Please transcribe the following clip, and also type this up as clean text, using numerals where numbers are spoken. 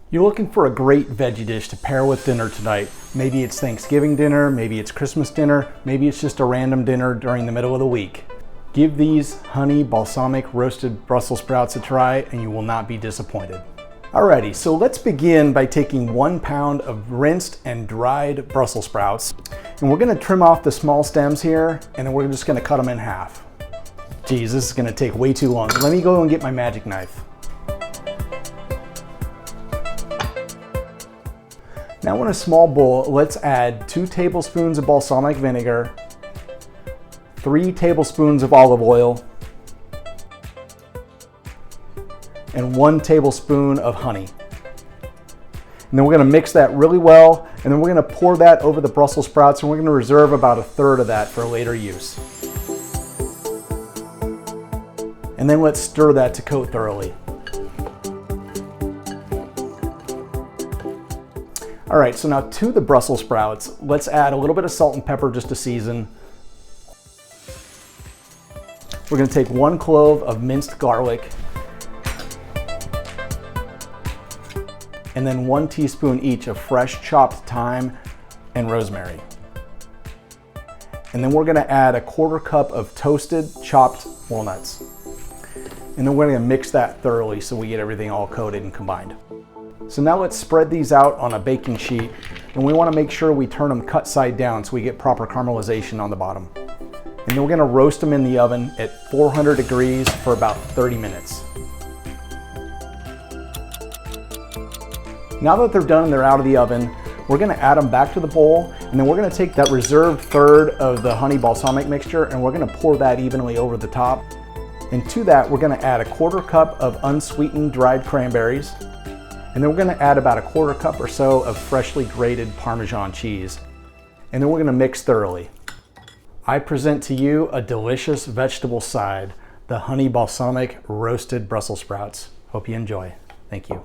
You're looking for a great veggie dish to pair with dinner tonight. Maybe it's Thanksgiving dinner, maybe it's Christmas dinner, maybe it's just a random dinner during the middle of the week. Give these honey balsamic roasted Brussels sprouts a try and you will not be disappointed. Alrighty, so let's begin by taking 1 pound of rinsed and dried Brussels sprouts. And we're gonna trim off the small stems here and then we're just gonna cut them in half. Geez, this is gonna take way too long. Let me go and get my magic knife. Now in a small bowl, let's add 2 tablespoons of balsamic vinegar, 3 tablespoons of olive oil, and 1 tablespoon of honey. And then we're gonna mix that really well, and then we're gonna pour that over the Brussels sprouts, and we're gonna reserve about 1/3 of that for later use. And then let's stir that to coat thoroughly. All right, so now to the Brussels sprouts, let's add a little bit of salt and pepper just to season. We're gonna take 1 clove of minced garlic, and then 1 teaspoon each of fresh chopped thyme and rosemary. And then we're gonna add 1/4 cup of toasted chopped walnuts. And then we're gonna mix that thoroughly so we get everything all coated and combined. So now let's spread these out on a baking sheet, and we wanna make sure we turn them cut side down so we get proper caramelization on the bottom. And then we're gonna roast them in the oven at 400 degrees for about 30 minutes. Now that they're done and they're out of the oven, we're gonna add them back to the bowl, and then we're gonna take that reserved third of the honey balsamic mixture and we're gonna pour that evenly over the top. And to that, we're gonna add 1/4 cup of unsweetened dried cranberries. And then we're gonna add about 1/4 cup or so of freshly grated Parmesan cheese. And then we're gonna mix thoroughly. I present to you a delicious vegetable side, the honey balsamic roasted Brussels sprouts. Hope you enjoy. Thank you.